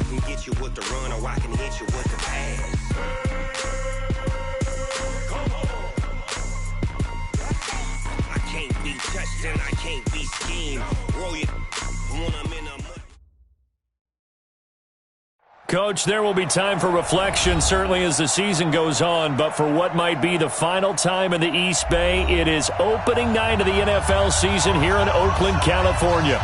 can get you with the run, or I can hit you with the pass. I can't be touched and I can't be schemed. Roll it when I'm in a mud. Coach, there will be time for reflection, certainly as the season goes on, but for what might be the final time in the East Bay, it is opening night of the NFL season here in Oakland, California.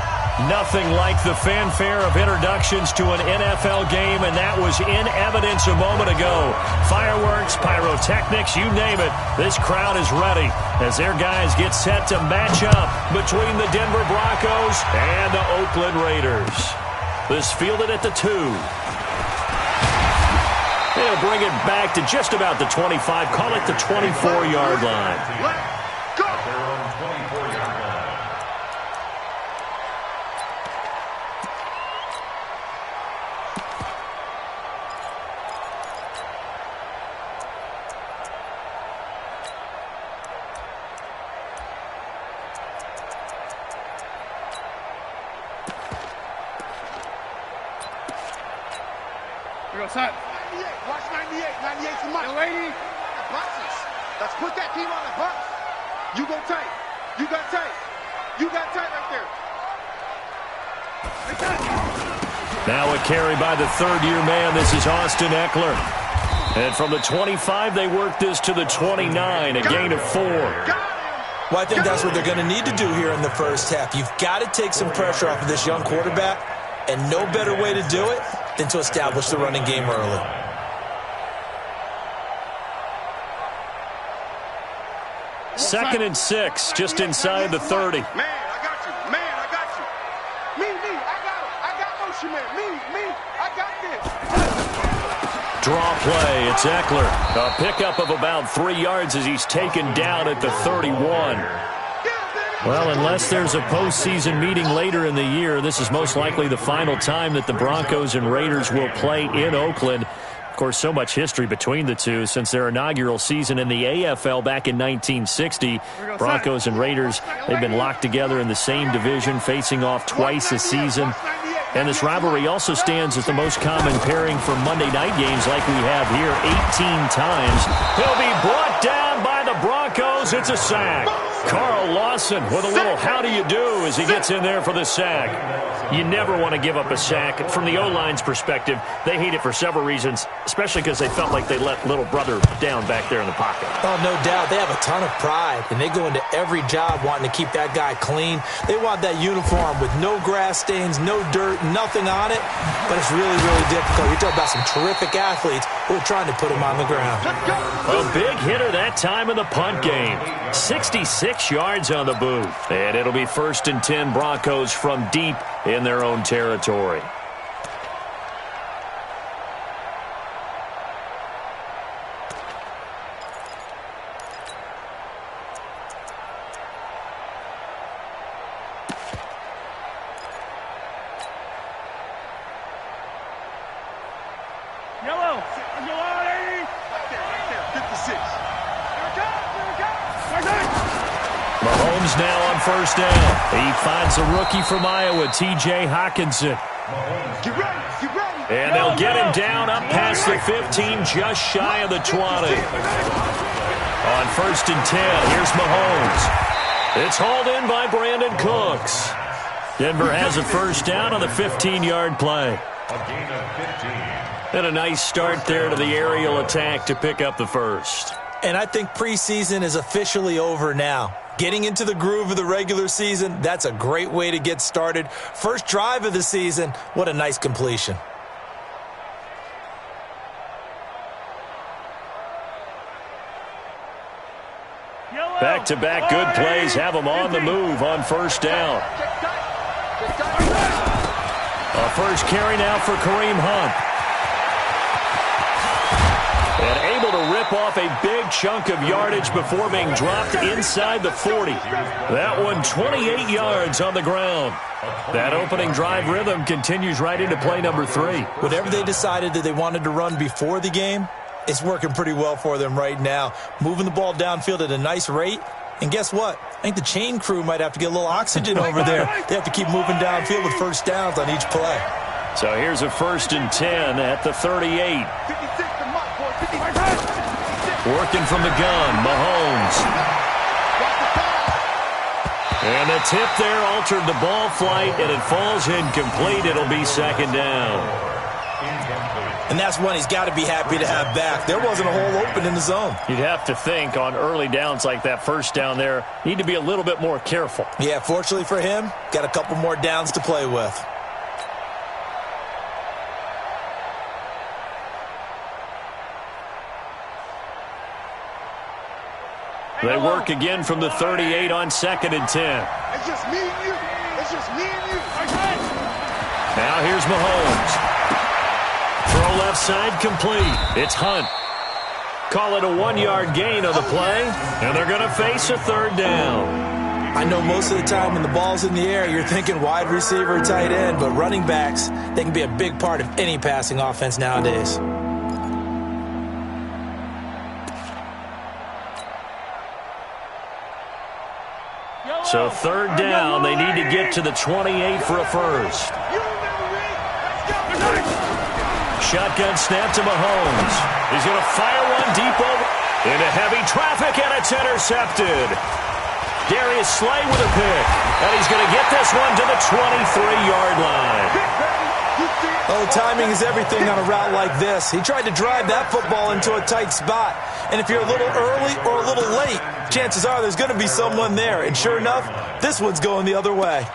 Nothing like the fanfare of introductions to an NFL game, and that was in evidence a moment ago. Fireworks, pyrotechnics, you name it. This crowd is ready as their guys get set to match up between the Denver Broncos and the Oakland Raiders. This fielded at the 2. They'll bring it back to just about the 25, call it the 24-yard line. Let's go! They're on 24-yard line. Here we go, son. 98, watch 98. 98 for Mike. Yo, lady. Boxes. Let's put that team on the box. You go tight. You got tight. You got tight right there. Now a carry by the third-year man. This is Austin Eckler. And from the 25, they work this to the 29, a gain of 4. Well, I think that's what they're going to need to do here in the first half. You've got to take some pressure off of this young quarterback, and no better way to do it than to establish the running game early. Second and 6, just inside the 30. Man, I got you. Man, I got you. Me, I got him. I got motion, man. Me, I got this. Draw play, it's Eckler. A pickup of about 3 yards as he's taken down at the 31. Well, unless there's a postseason meeting later in the year, this is most likely the final time that the Broncos and Raiders will play in Oakland. Of course, so much history between the two since their inaugural season in the AFL back in 1960. Broncos and Raiders, they've been locked together in the same division, facing off twice a season. And this rivalry also stands as the most common pairing for Monday night games like we have here 18 times. He'll be brought down by the Broncos. It's a sack. Carl Lawson with a little how do you do as he gets in there for the sack. You never want to give up a sack. From the O-line's perspective, they hate it for several reasons, especially because they felt like they let little brother down back there in the pocket. Oh, no doubt. They have a ton of pride, and they go into every job wanting to keep that guy clean. They want that uniform with no grass stains, no dirt, nothing on it, but it's really, really difficult. You're talking about some terrific athletes who are trying to put him on the ground. A big hitter that time in the punt game. 66 yards on the boot. And it'll be 1st and 10 Broncos from deep in their own territory. Yellow. Yellow, lady. Right there. 56. Mahomes now on 1st down. He finds a rookie from Iowa, T.J. Hawkinson. Get ready. Get ready. And they'll get him down up past the 15, just shy of the 20. On 1st and 10, here's Mahomes. It's hauled in by Brandon Cooks. Denver has a 1st down on the 15-yard play. A gain of 15. And a nice start there to the aerial attack to pick up the 1st. And I think preseason is officially over now. Getting into the groove of the regular season, that's a great way to get started. First drive of the season, what a nice completion. Back-to-back good plays have them on the move on 1st down. A first carry now for Kareem Hunt. And able to rip off a big chunk of yardage before being dropped inside the 40. That one 28 yards on the ground. That opening drive rhythm continues right into play number 3. Whatever they decided that they wanted to run before the game, it's working pretty well for them right now. Moving the ball downfield at a nice rate. And guess what? I think the chain crew might have to get a little oxygen over there. They have to keep moving downfield with 1st downs on each play. So here's a 1st and 10 at the 38. 56 to Mike, boy. 56. Working from the gun, Mahomes. And the tip there altered the ball flight, and it falls incomplete. It'll be 2nd down. And that's one he's got to be happy to have back. There wasn't a hole open in the zone. You'd have to think on early downs like that 1st down there, need to be a little bit more careful. Yeah, fortunately for him, got a couple more downs to play with. They work again from the 38 on 2nd and 10. It's just me and you. It's just me and you. Now here's Mahomes. Throw left side complete. It's Hunt. Call it a 1-yard gain on the play, and they're going to face a 3rd down. I know most of the time when the ball's in the air, you're thinking wide receiver, tight end, but running backs, they can be a big part of any passing offense nowadays. So 3rd down, they need to get to the 28 for a 1st. Shotgun snap to Mahomes. He's going to fire one deep over into heavy traffic, and it's intercepted. Darius Slay with a pick, and he's going to get this one to the 23-yard line. Oh, timing is everything on a route like this. He tried to drive that football into a tight spot. And if you're a little early or a little late, chances are there's going to be someone there. And sure enough, this one's going the other way.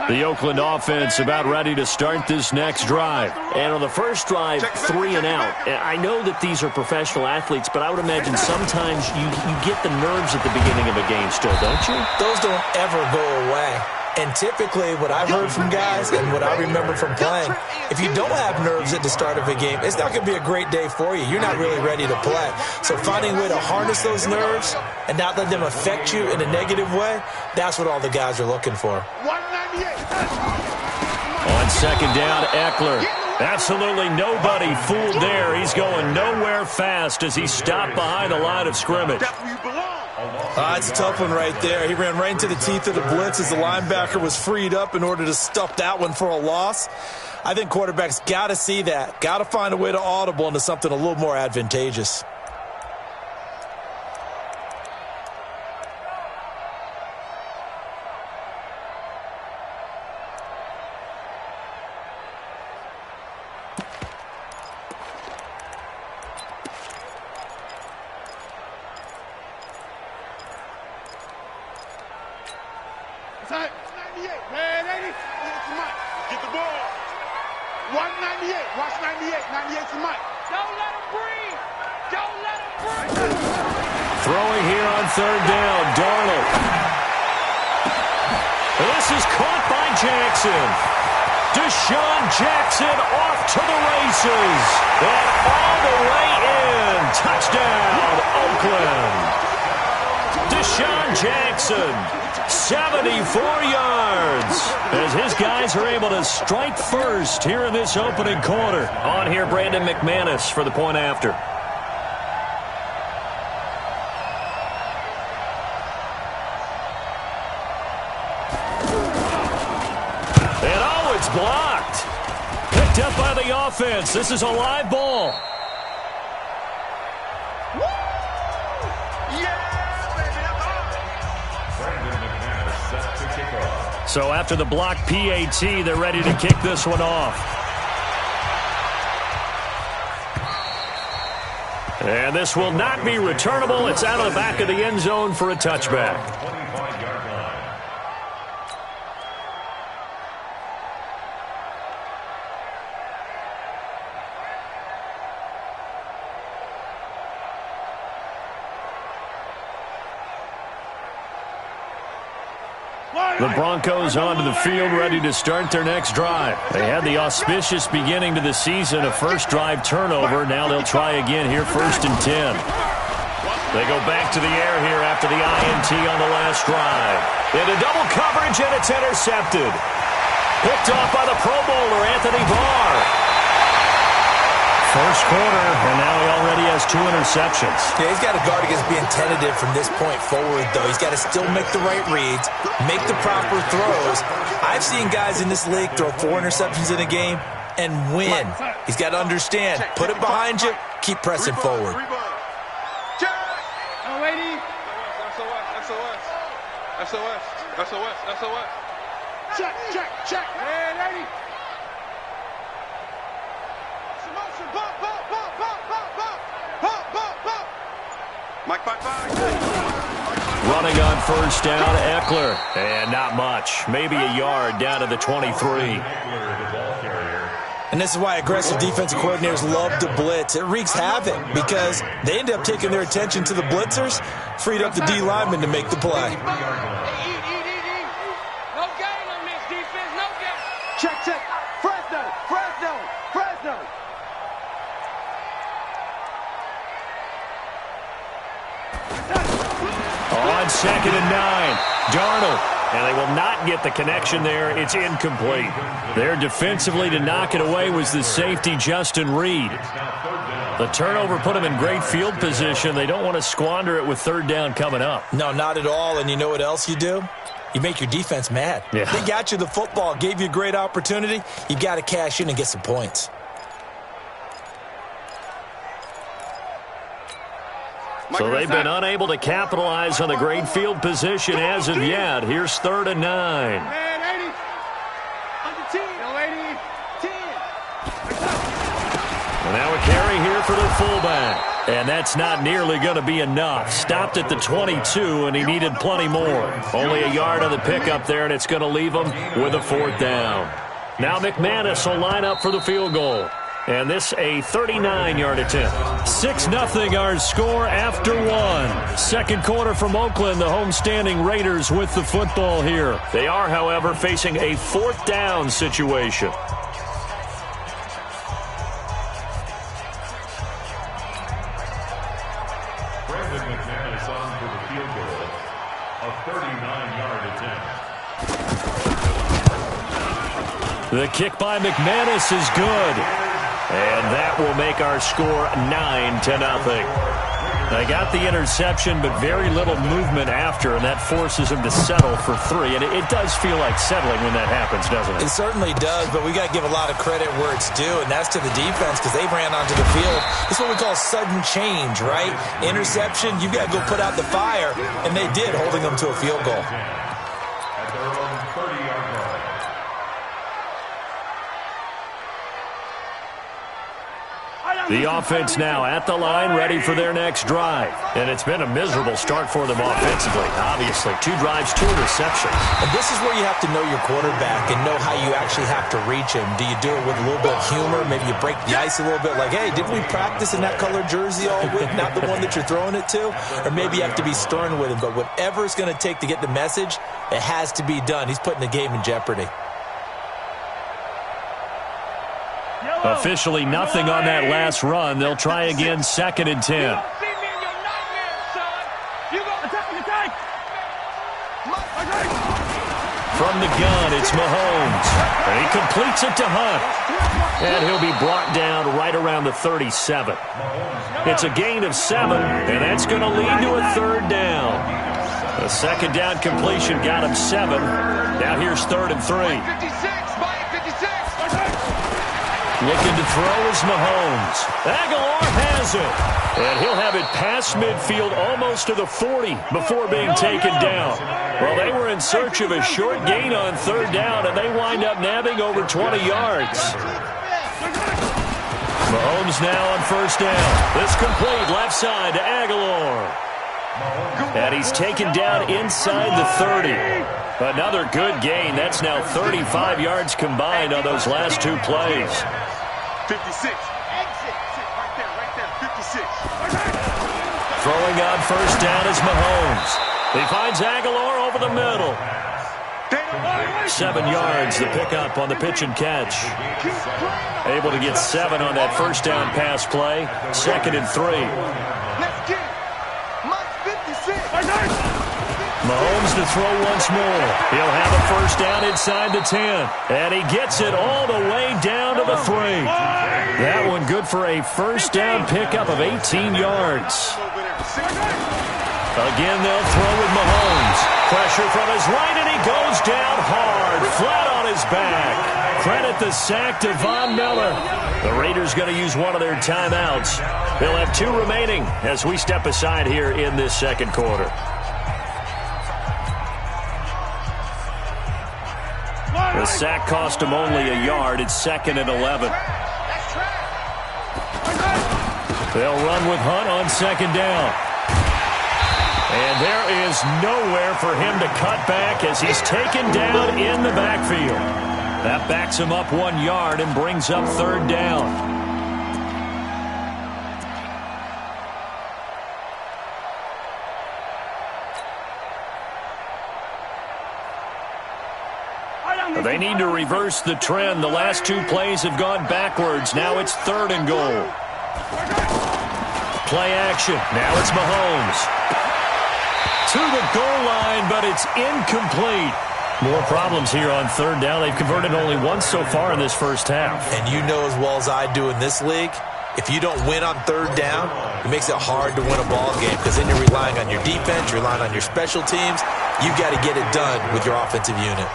The Oakland offense about ready to start this next drive. And on the first drive, 3 and out. I know that these are professional athletes, but I would imagine sometimes you get the nerves at the beginning of a game still, don't you? Those don't ever go away. And typically what I've heard from guys and what I remember from playing, if you don't have nerves at the start of a game, it's not going to be a great day for you. You're not really ready to play. So finding a way to harness those nerves and not let them affect you in a negative way, that's what all the guys are looking for. On 2nd down, Eckler. Absolutely nobody fooled there. He's going nowhere fast as he stopped behind the line of scrimmage. It's a tough one right there. He ran right into the teeth of the blitz as the linebacker was freed up in order to stuff that one for a loss. I think quarterbacks got to see that. Got to find a way to audible into something a little more advantageous. Throwing here on 3rd down, Darnold. This is caught by Jackson. Deshaun Jackson off to the races. And all the way in. Touchdown, Oakland. Deshaun Jackson, 74 yards. As his guys are able to strike first here in this opening quarter. On here, Brandon McManus for the point after. Blocked. Picked up by the offense. This is a live ball. So after the block PAT, they're ready to kick this one off. And this will not be returnable. It's out of the back of the end zone for a touchback. The Broncos onto the field ready to start their next drive. They had the auspicious beginning to the season, a first drive turnover. Now they'll try again here, 1st and 10. They go back to the air here after the INT on the last drive. Into double coverage, and it's intercepted. Picked off by the Pro Bowler, Anthony Barr. First quarter, and now he already has 2 interceptions. Yeah, he's got to guard against being tentative from this point forward, though. He's got to still make the right reads, make the proper throws. I've seen guys in this league throw 4 interceptions in a game and win. He's got to understand, put it behind you, keep pressing forward. No, lady. SOS. Check. Hey, lady. Mike, bye. Running on first down, Eckler. And not much. Maybe a yard down to the 23. And this is why aggressive defensive coordinators love to blitz. It wreaks havoc because they end up taking their attention to the blitzers, freed up the D lineman to make the play. No gain on this defense. No gain. Check. Fresno. On 2nd and 9, Darnold. And they will not get the connection there. It's incomplete. There defensively to knock it away was the safety, Justin Reed. The turnover put them in great field position. They don't want to squander it with 3rd down coming up. No, not at all. And you know what else you do? You make your defense mad. Yeah. They got you the football, gave you a great opportunity. You got to cash in and get some points. So they've been unable to capitalize on the great field position as of yet. Here's 3rd and 9. Man, 80. Under 10. No, 80. 10. And now a carry here for the fullback. And that's not nearly going to be enough. Stopped at the 22, and he needed plenty more. Only a yard on the pickup there, and it's going to leave him with a 4th down. Now McManus will line up for the field goal. And this a 39-yard attempt. 6-0 our score after 1. Second quarter from Oakland, the homestanding Raiders with the football here. They are, however, facing a 4th down situation. Brandon McManus on for the field goal. A 39-yard attempt. The kick by McManus is good. And that will make our score 9-0. They got the interception, but very little movement after, and that forces them to settle for 3. And it does feel like settling when that happens, doesn't it? It certainly does, but we got to give a lot of credit where it's due, and that's to the defense because they ran onto the field. It's what we call sudden change, right? Interception, you got to go put out the fire, and they did, holding them to a field goal. At their own 30-yard line. The offense now at the line, ready for their next drive. And it's been a miserable start for them offensively. Obviously, 2 drives, 2 interceptions. And this is where you have to know your quarterback and know how you actually have to reach him. Do you do it with a little bit of humor? Maybe you break the ice a little bit like, hey, didn't we practice in that colored jersey all week, not the one that you're throwing it to? Or maybe you have to be stern with him. But whatever it's going to take to get the message, it has to be done. He's putting the game in jeopardy. Officially nothing on that last run. They'll try again, 2nd and 10. See me in your nightmares, son. You go attack. From the gun, it's Mahomes. And he completes it to Hunt. And he'll be brought down right around the 37. It's a gain of 7, and that's going to lead to a 3rd down. A 2nd down completion got him 7. Now here's 3rd and 3. 56. Looking to throw is Mahomes. Aguilar has it. And he'll have it past midfield almost to the 40 before being taken down. Well, they were in search of a short gain on 3rd down, and they wind up nabbing over 20 yards. Mahomes now on 1st down. This complete left side to Aguilar. And he's taken down inside the 30. Another good gain. That's now 35 yards combined on those last 2 plays. 56. Exit. Right there. 56. Throwing on 1st down is Mahomes. He finds Aguilar over the middle. 7 yards, the pickup on the pitch and catch. Able to get 7 on that 1st down pass play. 2nd and 3. Let's get it. Mike 56. Mahomes to throw once more. He'll have a first down inside the 10. And he gets it all the way down to the 3. That one good for a first down pickup of 18 yards. Again, they'll throw with Mahomes. Pressure from his right, and he goes down hard, flat on his back. Credit the sack to Von Miller. The Raiders going to use one of their timeouts. They'll have 2 remaining as we step aside here in this second quarter. The sack cost him only a yard. It's 2nd and 11. They'll run with Hunt on 2nd down. And there is nowhere for him to cut back as he's taken down in the backfield. That backs him up 1 yard and brings up 3rd down. They need to reverse the trend. The last 2 plays have gone backwards. Now it's 3rd and goal. Play action. Now it's Mahomes. To the goal line, but it's incomplete. More problems here on 3rd down. They've converted only once so far in this first half. And you know as well as I do in this league, if you don't win on 3rd down, it makes it hard to win a ball game because then you're relying on your defense, you're relying on your special teams. You've got to get it done with your offensive unit.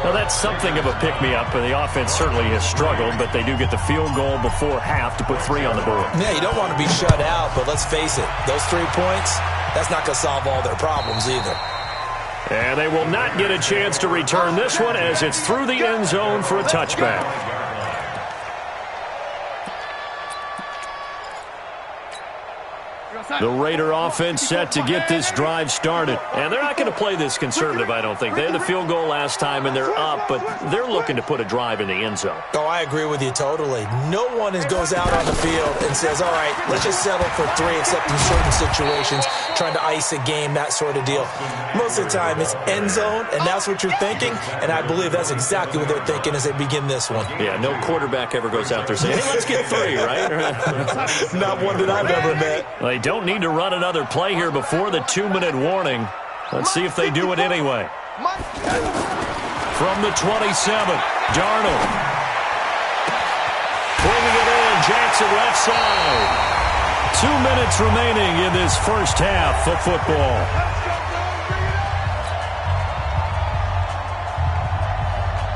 Well, that's something of a pick-me-up. The offense certainly has struggled, but they do get the field goal before half to put 3 on the board. Yeah, you don't want to be shut out, but let's face it, those 3 points, that's not going to solve all their problems either. And they will not get a chance to return this one as it's through the end zone for a touchback. The Raider offense set to get this drive started. And they're not going to play this conservative, I don't think. They had the field goal last time, and they're up, but they're looking to put a drive in the end zone. Oh, I agree with you totally. No one goes out on the field and says, all right, let's just settle for 3, except in certain situations, trying to ice a game, that sort of deal. Most of the time, it's end zone, and that's what you're thinking, and I believe that's exactly what they're thinking as they begin this one. Yeah, no quarterback ever goes out there saying, hey, let's get 3, right? Not one that I've ever met. They don't need to run another play here before the 2-minute warning. Let's see if they do it anyway. From the 27, Darnold. Bringing it in, Jackson left side. 2 minutes remaining in this first half of football.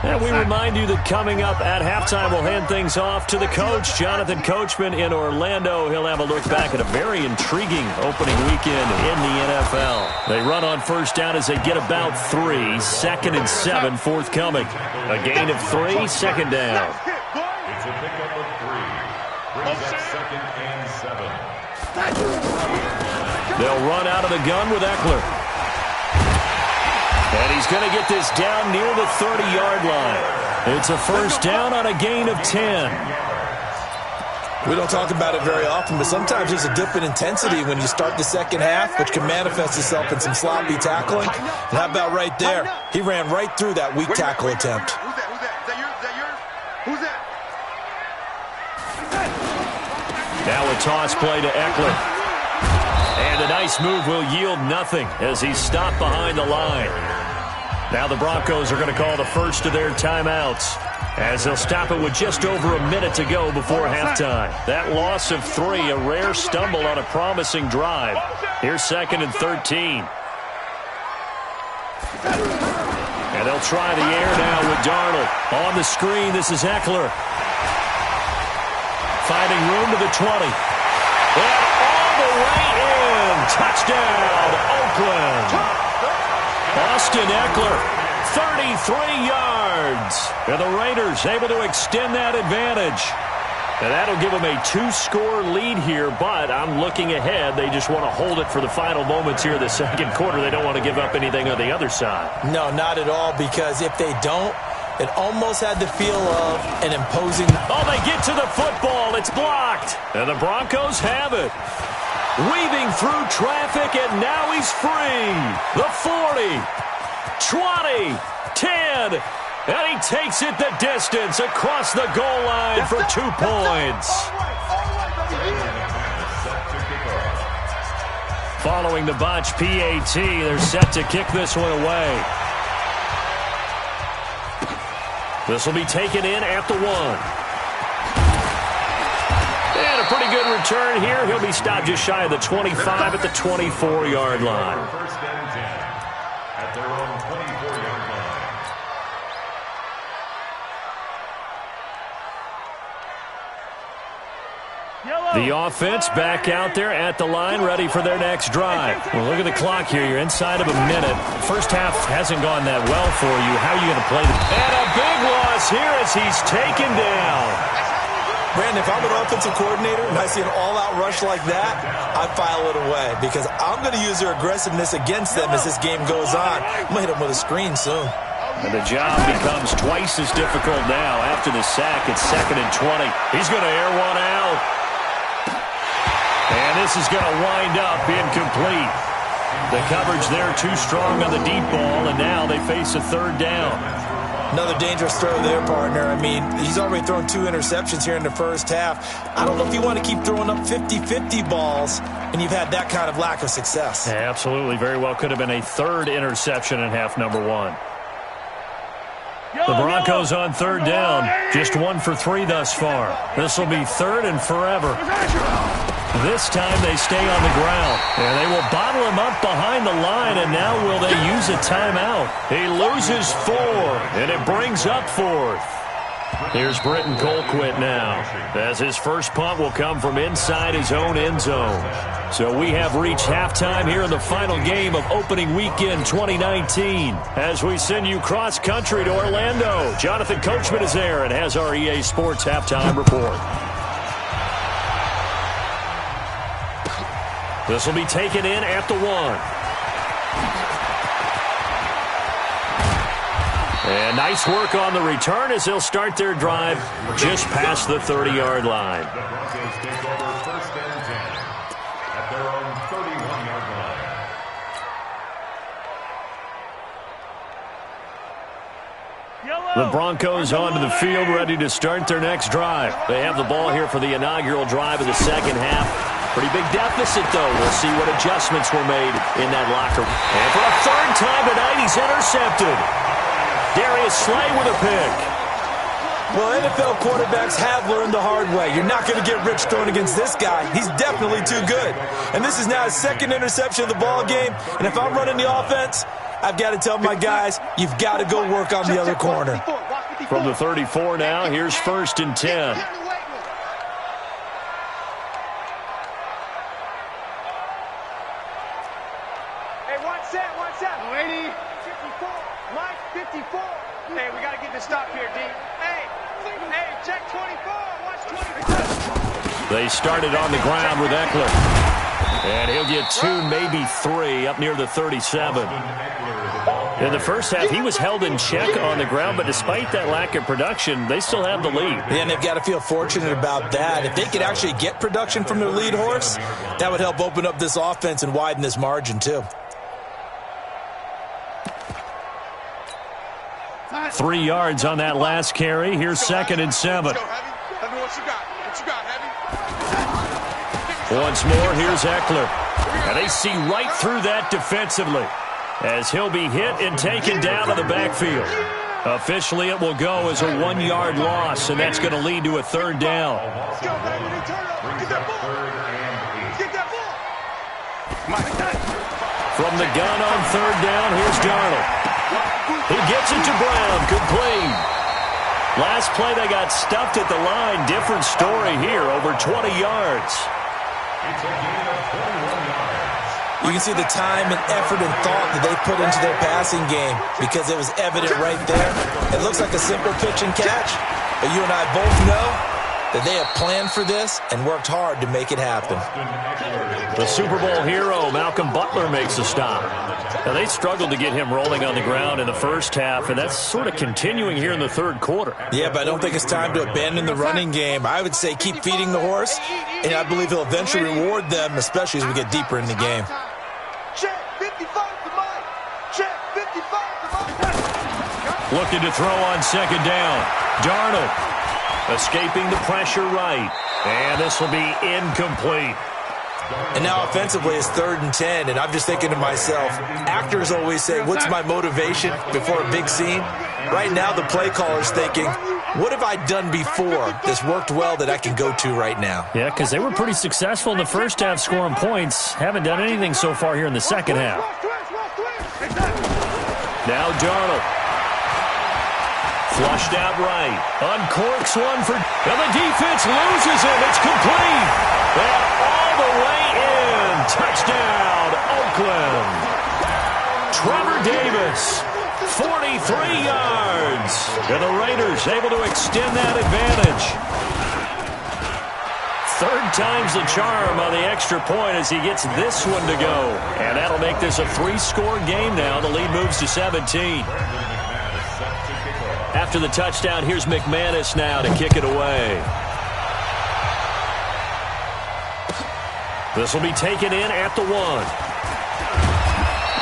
And we remind you that coming up at halftime, we'll hand things off to the coach, Jonathan Coachman in Orlando. He'll have a look back at a very intriguing opening weekend in the NFL. They run on first down as they get about 3. 2nd and 7 forthcoming. A gain of 3, 2nd down. It's a pickup of 3. Brings up 2nd and 7. They'll run out of the gun with Eckler. And he's going to get this down near the 30-yard line. It's a first down on a gain of 10. We don't talk about it very often, but sometimes there's a dip in intensity when you start the second half, which can manifest itself in some sloppy tackling. And how about right there? He ran right through that weak tackle attempt. Who's that? Is that yours? Who's that? Now a toss play to Eckler. And a nice move will yield nothing as he's stopped behind the line. Now the Broncos are going to call the first of their timeouts as they'll stop it with just over a minute to go before halftime. That loss of 3, a rare stumble on a promising drive. Here's 2nd and 13. And they'll try the air now with Darnold. On the screen, this is Eckler. Finding room to the 20. And all the way in. Touchdown, Oakland. Austin Eckler, 33 yards. And the Raiders able to extend that advantage. And that'll give them a 2-score lead here, but I'm looking ahead. They just want to hold it for the final moments here of the second quarter. They don't want to give up anything on the other side. No, not at all, because if they don't, it almost had the feel of an imposing... Oh, they get to the football. It's blocked. And the Broncos have it. Weaving through traffic, and now he's free. The 40, 20, 10, and he takes it the distance across the goal line for 2 points. Following the botch PAT, they're set to kick this one away. This will be taken in at the 1. And a pretty good return here. He'll be stopped just shy of the 25 at the 24-yard line. First and 10 at their own 24-yard line. The offense back out there at the line, ready for their next drive. Well, look at the clock here. You're inside of a minute. First half hasn't gone that well for you. How are you going to play the... And a big loss here as he's taken down. Brandon, if I'm an offensive coordinator and I see an all-out rush like that, I file it away because I'm going to use their aggressiveness against them as this game goes on. I'm going to hit them with a screen soon. And the job becomes twice as difficult now. After the sack, it's 2nd and 20. He's going to air one out. And this is going to wind up incomplete. The coverage there too strong on the deep ball, and now they face a 3rd down. Another dangerous throw there, partner. I mean, he's already thrown 2 interceptions here in the first half. I don't know if you want to keep throwing up 50-50 balls, and you've had that kind of lack of success. Yeah, absolutely. Very well could have been a 3rd interception in half number 1. The Broncos on 3rd down. Just 1 for 3 thus far. This will be 3rd and forever. This time they stay on the ground. And they will bottle him up behind the line. And now will they use a timeout? He loses 4. And it brings up 4th. Here's Britton Colquitt now, as his first punt will come from inside his own end zone. So we have reached halftime here in the final game of opening weekend 2019. As we send you cross-country to Orlando, Jonathan Coachman is there and has our EA Sports halftime report. This will be taken in at the 1. And nice work on the return as they'll start their drive just past the 30-yard line. The Broncos take over 1st and 10 at their own 31-yard line. The Broncos onto the field, ready to start their next drive. They have the ball here for the inaugural drive of the second half. Pretty big deficit, though. We'll see what adjustments were made in that locker room. And for a 3rd time tonight, he's intercepted. Darius Slay with a pick. Well, NFL quarterbacks have learned the hard way. You're not going to get rich throwing against this guy. He's definitely too good. And this is now his 2nd interception of the ball game. And if I'm running the offense, I've got to tell my guys, you've got to go work on the other corner. From the 34 now, here's 1st and 10. Hey, one set. 80. 54. Mike, 54. Hey, we got to get this stop here, D. Hey, check 24. Watch 24. They started on the ground with Eckler. And he'll get 2, maybe 3, up near the 37. In the first half, he was held in check on the ground, but despite that lack of production, they still have the lead. And they've got to feel fortunate about that. If they could actually get production from their lead horse, that would help open up this offense and widen this margin, too. 3 yards on that last carry. Here's 2nd and 7. Once more, here's Eckler. And they see right through that defensively as he'll be hit and taken down in the backfield. Officially, it will go as a 1-yard loss, and that's going to lead to a 3rd down. From the gun on 3rd down, here's Darnold. He gets it to Brown, complete. Last play, they got stuffed at the line. Different story here, over 20 yards. It's a gain of 21 yards. You can see the time and effort and thought that they put into their passing game because it was evident right there. It looks like a simple pitch and catch, but you and I both know that they have planned for this and worked hard to make it happen. The Super Bowl hero, Malcolm Butler, makes a stop. Now, they struggled to get him rolling on the ground in the first half, and that's sort of continuing here in the 3rd quarter. Yeah, but I don't think it's time to abandon the running game. I would say keep feeding the horse, and I believe he'll eventually reward them, especially as we get deeper in the game. Check 55 to Mike. Check 55 to Mike. Looking to throw on 2nd down. Darnold escaping the pressure right. And this will be incomplete. And now offensively it's 3rd and 10, and I'm just thinking to myself, actors always say, what's my motivation before a big scene? Right now the play caller's thinking, what have I done before that's worked well that I can go to right now? Yeah, because they were pretty successful in the first half scoring points. Haven't done anything so far here in the second half. Now Darnold. Flushed out right. Uncorks one for... And the defense loses him. It's complete. And all the way in. Touchdown, Oakland. Trevor Davis, 43 yards. And the Raiders able to extend that advantage. 3rd time's the charm on the extra point as he gets this one to go. And that'll make this a 3-score game now. The lead moves to 17. After the touchdown, here's McManus now to kick it away. This will be taken in at the 1.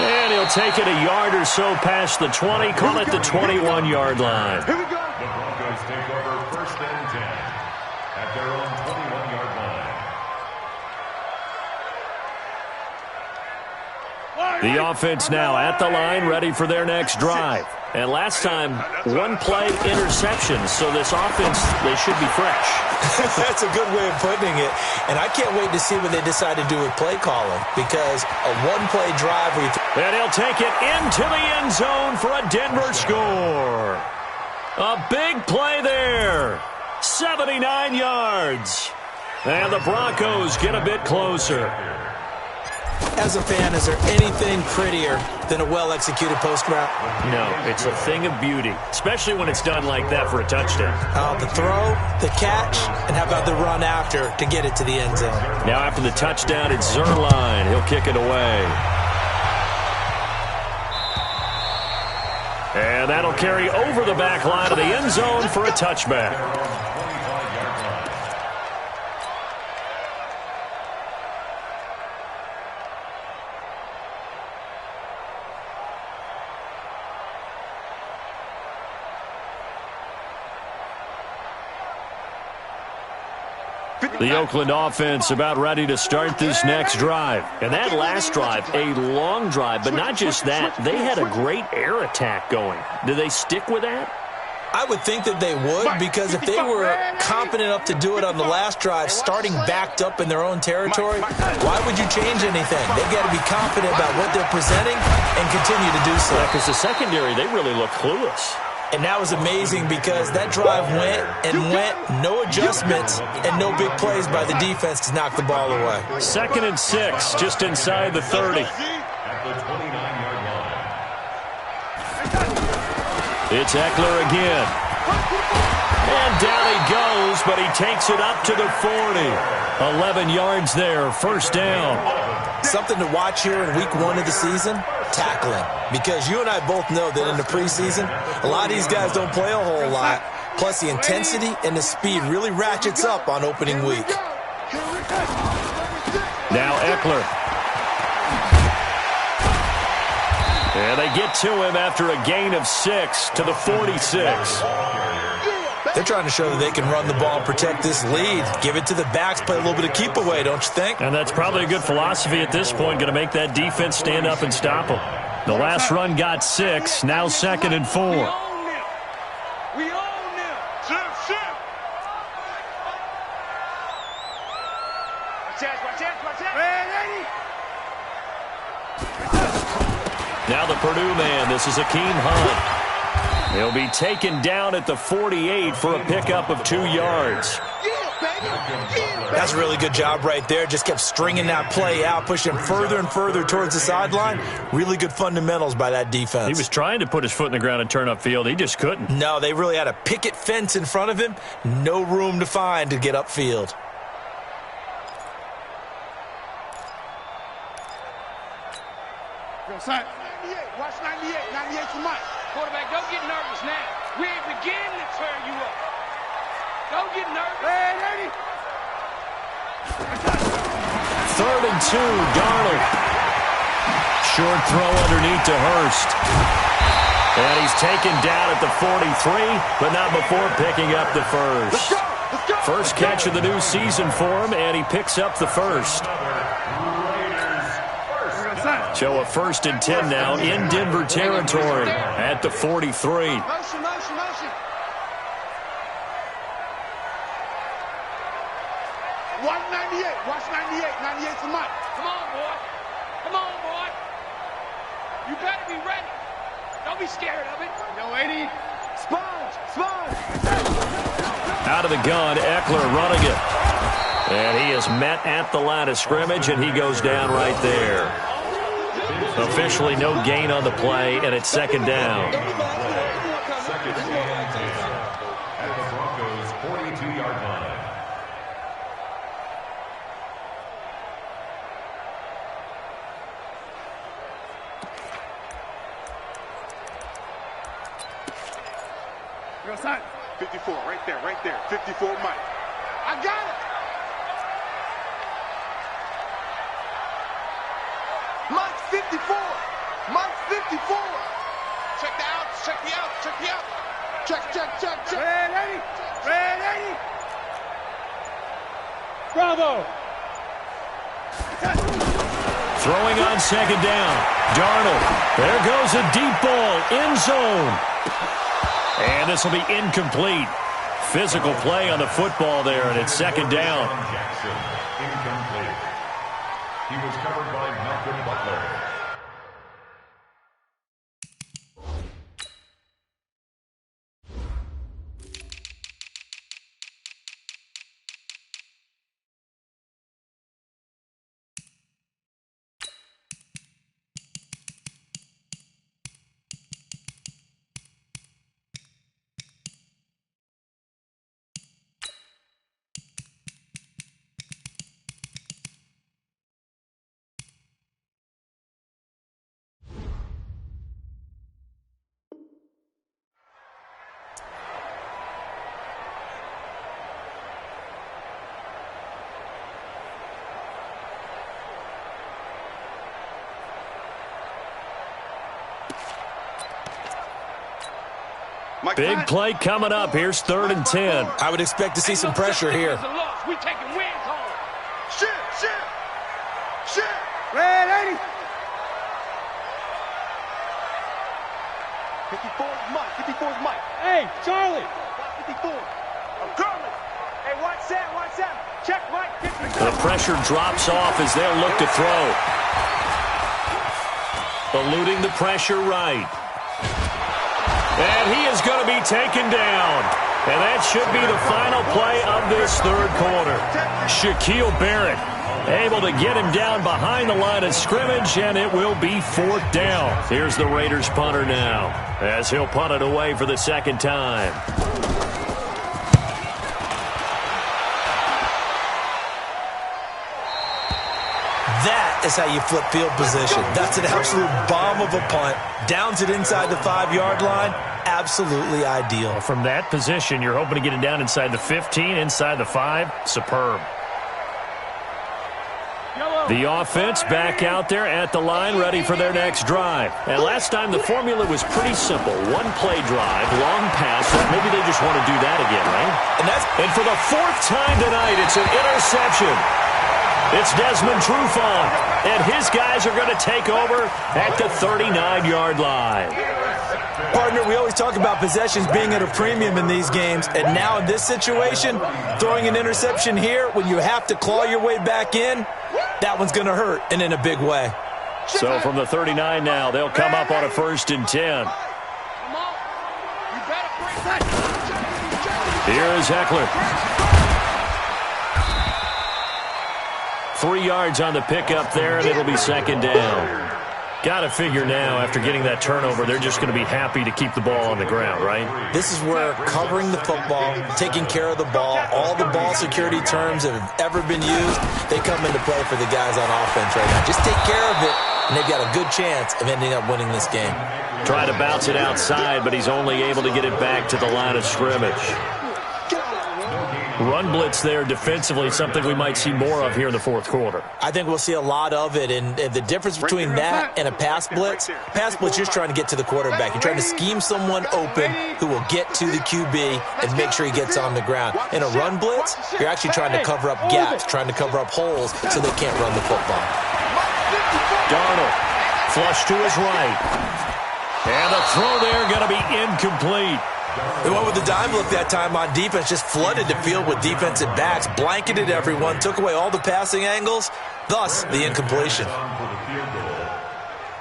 And he'll take it a yard or so past the 20, call it the 21-yard line. The Broncos take over 1st and 10 at their own 21-yard line. The offense now at the line, ready for their next drive. And last time, 1-play interception, so this offense, they should be fresh. That's a good way of putting it. And I can't wait to see what they decide to do with play calling, because a 1-play drive... And he'll take it into the end zone for a Denver score. A big play there. 79 yards. And the Broncos get a bit closer. As a fan, is there anything prettier than a well-executed post route? No, it's a thing of beauty, especially when it's done like that for a touchdown. The throw, the catch, and how about the run after to get it to the end zone? Now after the touchdown, it's Zerline. He'll kick it away. And that'll carry over the back line of the end zone for a touchback. The Oakland offense about ready to start this next drive. And that last drive, a long drive, but not just that. They had a great air attack going. Do they stick with that? I would think that they would, because if they were confident enough to do it on the last drive, starting backed up in their own territory, why would you change anything? They've got to be confident about what they're presenting and continue to do so. Because the secondary, they really look clueless. And that was amazing because that drive went and went, no adjustments, and no big plays by the defense to knock the ball away. 2nd and 6, just inside the 30. At the 29-yard line. It's Eckler again. And down he goes, but he takes it up to the 40. 11 yards there, 1st down. Something to watch here in week 1 of the season, tackling. Because you and I both know that in the preseason, a lot of these guys don't play a whole lot. Plus the intensity and the speed really ratchets up on opening week. Now Eckler. And they get to him after a gain of 6 to the 46. They're trying to show that they can run the ball and protect this lead. Give it to the backs, play a little bit of keep away, don't you think? And that's probably a good philosophy at this point, going to make that defense stand up and stop them. The last run got 6, now 2nd and 4. We own them. Shoot. Watch out. Now the Purdue man, this is Akeem Hunt. He'll be taken down at the 48 for a pickup of 2 yards. That's a really good job right there. Just kept stringing that play out, pushing further and further towards the sideline. Really good fundamentals by that defense. He was trying to put his foot in the ground and turn upfield. He just couldn't. No, they really had a picket fence in front of him. No room to find to get upfield. Watch 98. 98 for Mike. Quarterback, don't get nervous now. We're beginning to turn you up. Don't get nervous. Hey, lady. 3rd and 2, Darnold. Short throw underneath to Hurst. And he's taken down at the 43, but not before picking up the first. First catch of the new season for him, and he picks up the first. So a 1st and 10 now in Denver territory at the 43. Motion, motion, motion. Watch 98. Watch 98. 98 for Mike. Come on, boy. Come on, boy. You better be ready. Don't be scared of it. No, 80. Sponge. Sponge. Out of the gun, Eckler running it. And he is met at the line of scrimmage, and he goes down right there. Officially no gain on the play, and it's 2nd down. 2nd and 10 at the Broncos' 42-yard line. Go side. 54, right there. 54, Mike. I got it. Mike 54. Mike 54. Check the outs. Check the outs. Check the outs. Check. Red 80. Red 80. Bravo. Throwing on 2nd down. Darnold. There goes a deep ball. End zone. And this will be incomplete. Physical play on the football there, and it's 2nd down. Jackson, incomplete. He was covered by Malcolm Butler. Big play coming up. Here's 3rd and 10. I would expect to see some pressure here. We taking wins home. Shit. Red 80. 54 is Mike. Hey, Charlie. 54. I'm coming. Hey, watch that. Check Mike. 54. The pressure drops off as they'll look to throw. Eluding the pressure right. And he is going to be taken down. And that should be the final play of this 3rd quarter. Shaquille Barrett able to get him down behind the line of scrimmage, and it will be 4th down. Here's the Raiders punter now, as he'll punt it away for the 2nd time. That is how you flip field position. That's an absolute bomb of a punt. Downs it inside the 5-yard line. Absolutely ideal. From that position, you're hoping to get it down inside the 15, inside the 5. Superb. The offense back out there at the line, ready for their next drive. And last time, the formula was pretty simple. 1-play drive, long pass. Maybe they just want to do that again, right? And for the 4th time tonight, it's an interception. It's Desmond Trufant, and his guys are going to take over at the 39-yard line. Partner, we always talk about possessions being at a premium in these games, and now in this situation, throwing an interception here when you have to claw your way back in, that one's going to hurt, and in a big way. So from the 39 now, they'll come up on a 1st and 10. Here is Eckler. 3 yards on the pickup there, and it'll be 2nd down. Got to figure now, after getting that turnover, they're just going to be happy to keep the ball on the ground, right? This is where covering the football, taking care of the ball, all the ball security terms that have ever been used, they come into play for the guys on offense right now. Just take care of it, and they've got a good chance of ending up winning this game. Try to bounce it outside, but he's only able to get it back to the line of scrimmage. Run blitz there defensively, something we might see more of here in the 4th quarter. I think we'll see a lot of it, and the difference between that and a pass blitz just trying to get to the quarterback. You're trying to scheme someone open who will get to the QB and make sure he gets on the ground. In a run blitz, you're actually trying to cover up gaps, trying to cover up holes so they can't run the football. Darnold Flush to his right. And the throw there going to be incomplete. They went with the dime look that time on defense, just flooded the field with defensive backs, blanketed everyone, took away all the passing angles, thus the incompletion. For the field goal,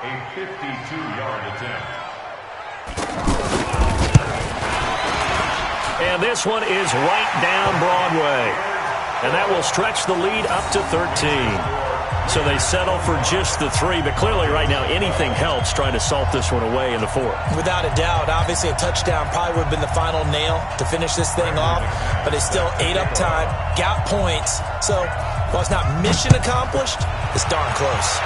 a 52-yard attempt. And this one is right down Broadway. And that will stretch the lead up to 13. So they settle for just the 3, but clearly right now anything helps trying to salt this one away in the 4th. Without a doubt, obviously a touchdown probably would have been the final nail to finish this thing off, but it's still ate up time, got points. So while it's not mission accomplished, it's darn close.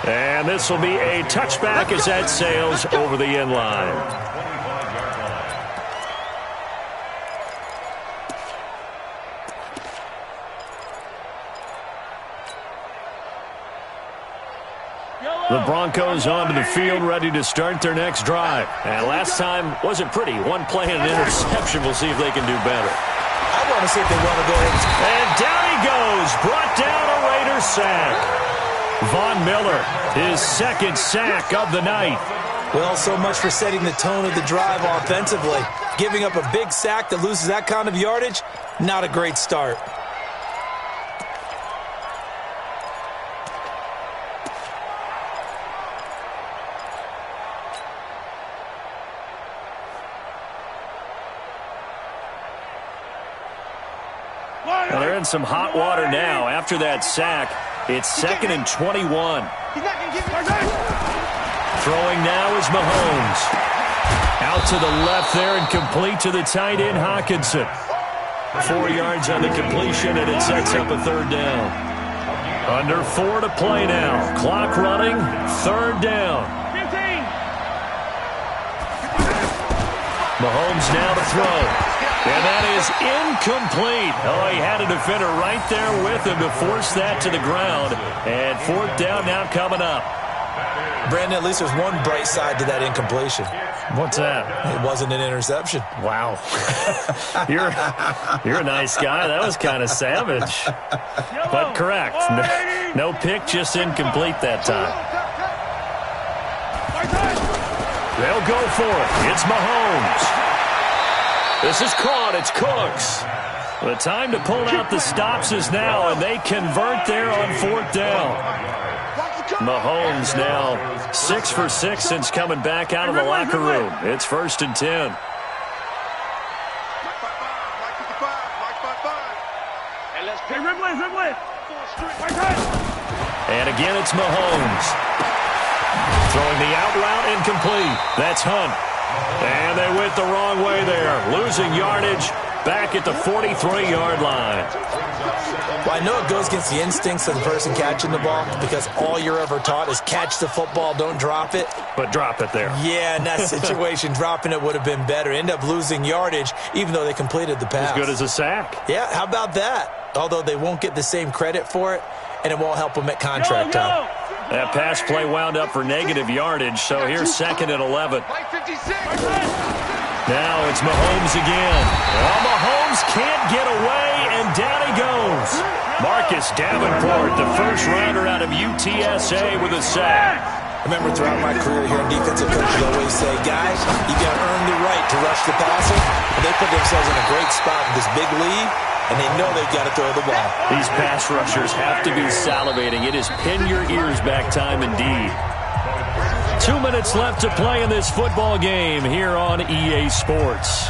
And this will be a touchback as that sails over the end line. The Broncos onto the field, ready to start their next drive. And last time wasn't pretty. One play and an interception. We'll see if they can do better. I want to see if they want to go ahead. And down he goes. Brought down a Raiders sack. Von Miller, his second sack of the night. Well, so much for setting the tone of the drive offensively. Giving up a big sack that loses that kind of yardage, not a great start. Well, they're in some hot water now. After that sack, it's 2nd and 21. Throwing now is Mahomes. Out to the left there and complete to the tight end, Hockenson. 4 yards on the completion, and it sets up a 3rd down. Under 4 to play now. Clock running, 3rd down. Mahomes now to throw. And that is incomplete. Oh, he had a defender right there with him to force that to the ground. And 4th down now coming up. Brandon, at least there's one bright side to that incompletion. What's that? It wasn't an interception. Wow. You're a nice guy. That was kind of savage. But correct. No pick, just incomplete that time. They'll go for it. It's Mahomes. This is caught. It's Cooks. The time to pull out the stops is now, and they convert there on 4th down. Mahomes now 6 for 6 since coming back out of the locker room. It's 1st and 10. And again, it's Mahomes. Throwing the out route incomplete. That's Hunt. And they went the wrong way there. Losing yardage back at the 43-yard line. Well, I know it goes against the instincts of the person catching the ball because all you're ever taught is catch the football, don't drop it. But drop it there. Yeah, in that situation, dropping it would have been better. End up losing yardage even though they completed the pass. As good as a sack. Yeah, how about that? Although they won't get the same credit for it, and it won't help them at contract time. That pass play wound up for negative yardage, so here's 2nd and 11. Now it's Mahomes again. Well, Mahomes can't get away, and down he goes. Marcus Davenport, the first rounder out of UTSA with a sack. I remember throughout my career here in defensive coaches always say, guys, you got to earn the right to rush the passer. And they put themselves in a great spot with this big lead, and they know they've got to throw the ball. These pass rushers have to be salivating. It is pin your ears back time indeed. 2 minutes left to play in this football game here on EA Sports.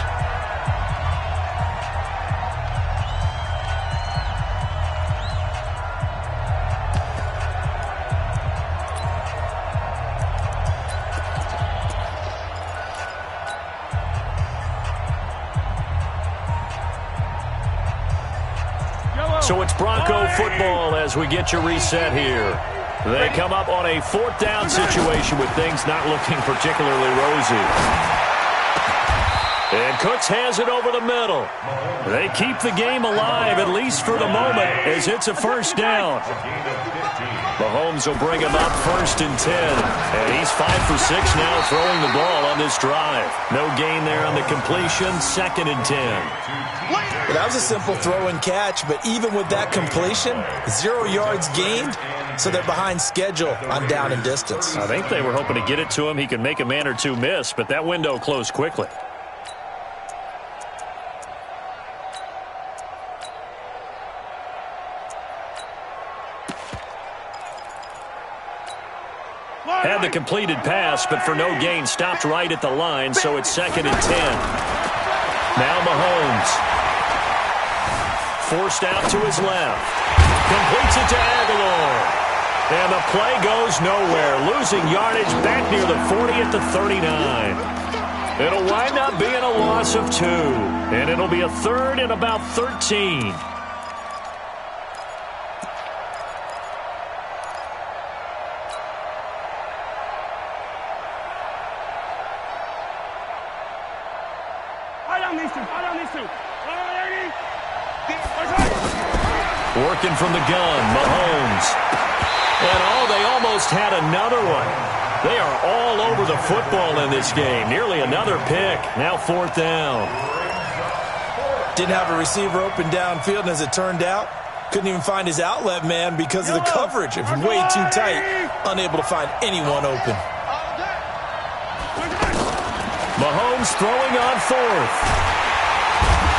So it's Bronco football as we get you reset here. They come up on a 4th down situation with things not looking particularly rosy. And Cooks has it over the middle. They keep the game alive, at least for the moment, as it's a 1st down. Mahomes will bring him up 1st and 10. And he's 5 for 6 now throwing the ball on this drive. No gain there on the completion, 2nd and 10. Well, that was a simple throw and catch, but even with that completion, 0 yards gained, so they're behind schedule on down and distance. I think they were hoping to get it to him. He could make a man or two miss, but that window closed quickly. Had the completed pass, but for no gain, stopped right at the line, so it's 2nd and 10. Now Mahomes. Forced out to his left. Completes it to Aguilar. And the play goes nowhere. Losing yardage back near the 40 at the 39. It'll wind up being a loss of 2. And it'll be a 3rd and about 13. Working from the gun, Mahomes. And they almost had another one. They are all over the football in this game. Nearly another pick. Now 4th down. Didn't have a receiver open downfield, and as it turned out, couldn't even find his outlet man because of the coverage. It was way too tight. Unable to find anyone open. Mahomes throwing on 4th.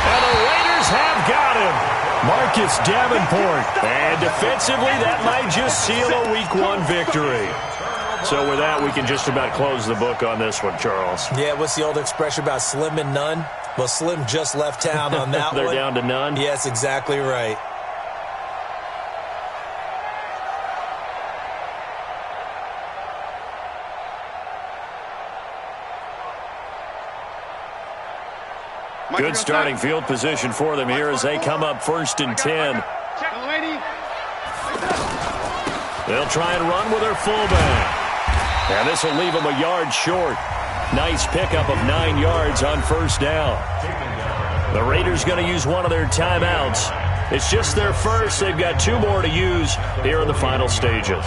And the Raiders have got him. Marcus Davenport. And defensively, that might just seal a Week 1 victory. So with that, we can just about close the book on this one, Charles. Yeah, what's the old expression about slim and none? Well, Slim just left town on that They're one. down to none? Yes, exactly right. Good starting field position for them here as they come up 1st and 10. They'll try and run with their fullback. And this will leave them a yard short. Nice pickup of 9 yards on 1st down. The Raiders going to use one of their timeouts. It's just their first. They've got 2 more to use here in the final stages.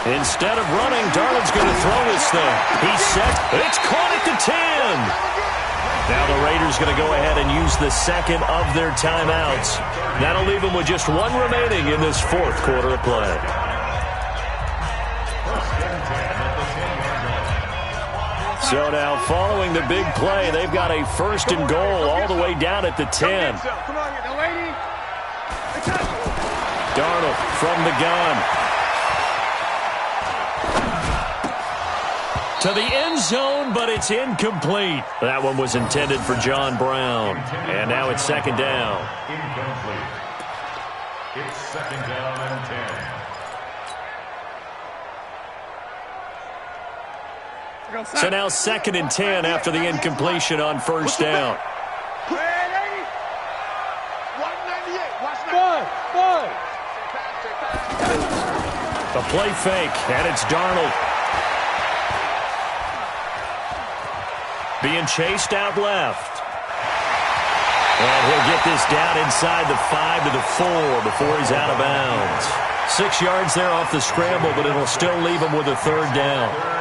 Instead of running, Darnold's going to throw this thing. He's set. It's caught at the 10. Now the Raiders going to go ahead and use the 2nd of their timeouts. That'll leave them with just 1 remaining in this 4th quarter of play. So now following the big play, they've got a 1st and goal all the way down at the 10. Darnold from the gun. To the end zone, but it's incomplete. That one was intended for John Brown. And now it's 2nd down. Incomplete. It's 2nd down and 10. So now 2nd and 10 after the incompletion on 1st down. The play fake, and it's Darnold. Being chased out left. And he'll get this down inside the 5 to the 4 before he's out of bounds. 6 yards there off the scramble, but it'll still leave him with a 3rd down.